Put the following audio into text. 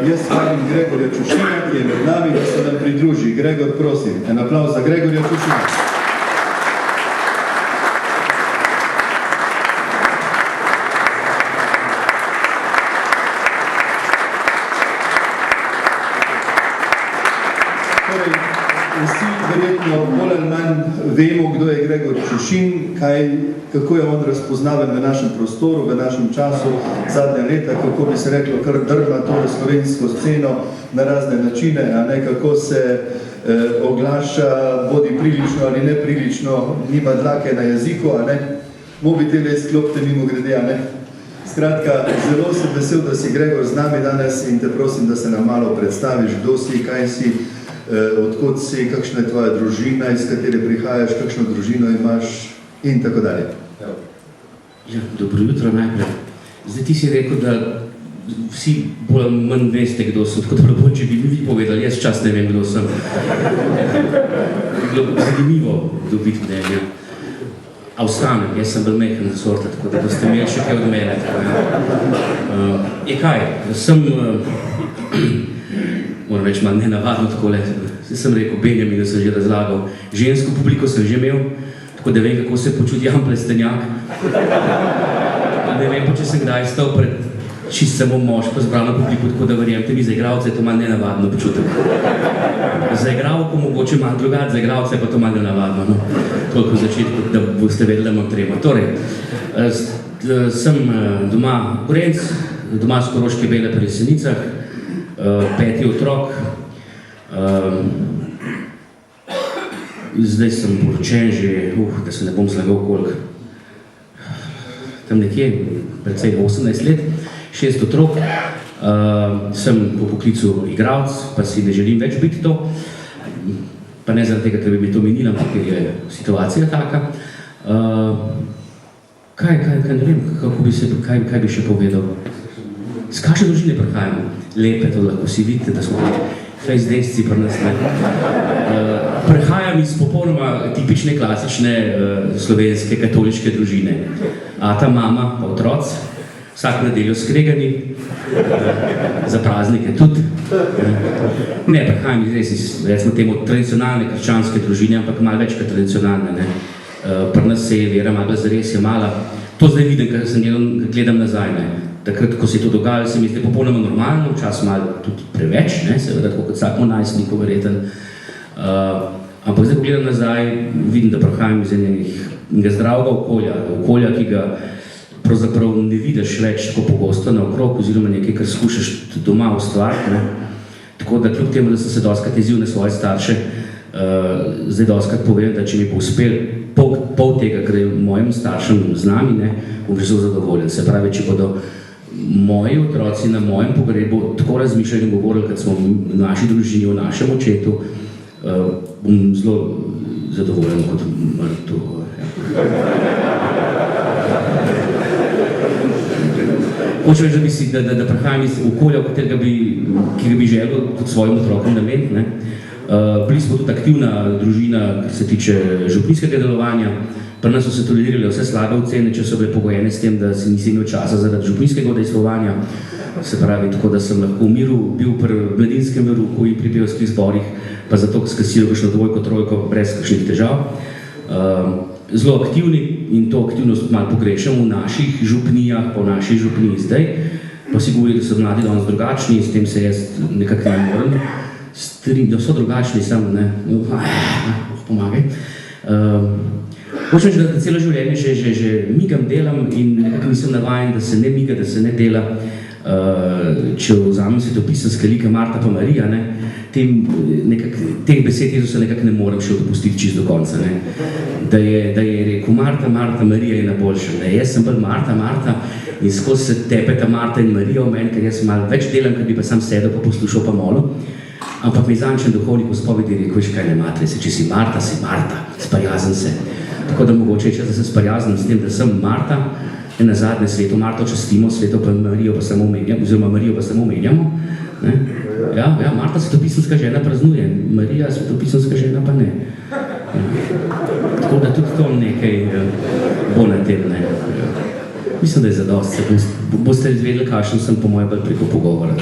jaz valim Gregorja Čušina, ki je med nami, da se nam pridruži. Gregor, prosim, en aplavz za Gregorja Čušina. Vsi verjetno bolj ali manj vemo, kdo je Gregor Čušin, kako je on razpoznaven v našem prostoru, v našem času, zadnja leta, kako bi se reklo, kar drma tole slovensko sceno na razne načine, a ne, kako se oglaša, bodi prilično ali neprilično, nima dlake na jeziku, a ne, mobitele sklopte mimo grede, a ne. Skratka, zelo sem vesel, da si Gregor z nami danes in te prosim, da se nam malo predstaviš, kdo si, kaj si, odkot si, kakšna je tvoja družina, iz katere prihajaš, kakšno družino imaš in tako dalje. Ja, dobro jutro najprej. Zdaj ti si rekel, da vsi bolj manj veste, kdo sem, tako da bolj, če bi mi povedali, jaz čas ne vem, kdo sem. Bilo zanimivo dobiti mnenja. A ostanem, jaz sem bolj mehen za sorta, tako da boste imeli še kaj od mene. Kaj, sem... moram reči, malo nenavadno takole, sem rekel, Benjamin, da sem že razlagal. Žensko publiko sem že imel, tako da vem, kako se počuti Jan Plestenjak. Ne vem pa, če sem kdaj stal pred čist samo mož, pa zbrano publiko, tako da verjemte mi, za igralce je to malo nenavadno počutek. Za igralko mogoče malo drugače, za igralce je pa to malo nenavadno, no. Toliko v začetku, da boste vedeli, da imam treba. Torej, sem doma Gorenc, doma s Koroške Bele pri Jesenicah, 5. otrok, zdaj sem poročen že, da se ne bom zlagal koliko, tam nekje, precej 18 let, 6 otrok, sem po poklicu igralec, pa si ne želim več biti to, pa ne zaradi tega, ker bi to minila, ker je situacija taka. Ne vem, kaj bi še povedal. Z kakšne družine prihajamo? Lepe, to lahko si vidite, da smo fejzdesci pri nas. Prihajam iz popolnoma tipične, klasične slovenske katoliške družine. Ata, mama, pa otroci, vsak nedeljo skregani, za praznike tudi. Ne, prihajam iz, recimo temu, tradicionalne krščanske družine, ampak malo več kot tradicionalne. Pri nas se je vera malo zares je mala. To zdaj vidim, ker sem gledam nazaj. Takrat, ko se je to dogajalo, se mi zdi popolnoma normalno, včasih malo tudi preveč, seveda, tako kot vsakmo najstniku verjeten. Ampak zdaj, ko gledam nazaj, vidim, da prihajam iz enega zdravega okolja, ki ga pravzaprav ne vidiš več tako pogosto naokrog, oziroma nekaj, kar skušaš doma ustvariti. Tako da kljub temu, da sem se dostakrat jezil na svoje starše, zdaj dostakrat povem, da če mi bo uspel pol tega, kar je mojim staršem z nami, bom že zelo zadovoljen. Se pravi, če bodo moji otroci na mojem pogrebu tako razmišljali in govorili, kad smo v naši družini, v našem očetu, bom zelo zadovoljen kot mrtev. Hočem reči, da prihajam iz okolja, ki ga bi želel tudi svojim otrokom nameniti. Bili smo tudi aktivna družina, ki se tiče župnijskega delovanja. Pri nas so se tolerirale vse slabe ocene, če so bile pogojene s tem, da si nisi imel časa zaradi župnijskega udejstvovanja. Se pravi, tako da sem lahko v miru bil pri mladinskem veruku in pri pevskih zborih, pa zato skasiral kakšno dvojko, trojko, brez kakšnih težav. Zelo aktivni in to aktivnost malo pogrešam v naših župnijah, pa v naši župniji zdaj. Pa si govori, da so mladi danes drugačni in s tem se jaz nekako ne morem strinjati, da so drugačni, samo ne, pomagaj. Hočem reči, da celo življenje že migam delam in nekako nisem navajen, da se ne miga, da se ne dela. Če vzamem svetopisanske like Marta pa Marija, teh besed Jezusa nekako ne morem še odpustiti čist do konca. Da je rekel Marta, Marija je na boljšem. Jaz sem bolj Marta in skozi se tepeta Marta in Marija v meni, ker jaz malo več delam, ker bi pa sam sedel, pa poslušal pa molil. Ampak mi zančen duhovnik v spovedi rekel, veš kaj ne matre se, če si Marta, sprijazen se. Tako da mogoče je čas, da se sprijaznim s tem, da sem Marta, in na zadnje sveto Marto častimo, sveto pa Marijo pa samo omenjamo, oziroma Marijo pa samo omenjamo. Ja, Marta svetopisanska žena praznuje, Marija svetopisanska žena pa ne. Tako da tudi to nekaj bo na tem. Mislim, da je zadost. Boste izvedeli, kakšen sem po moje bolj preko pogovora.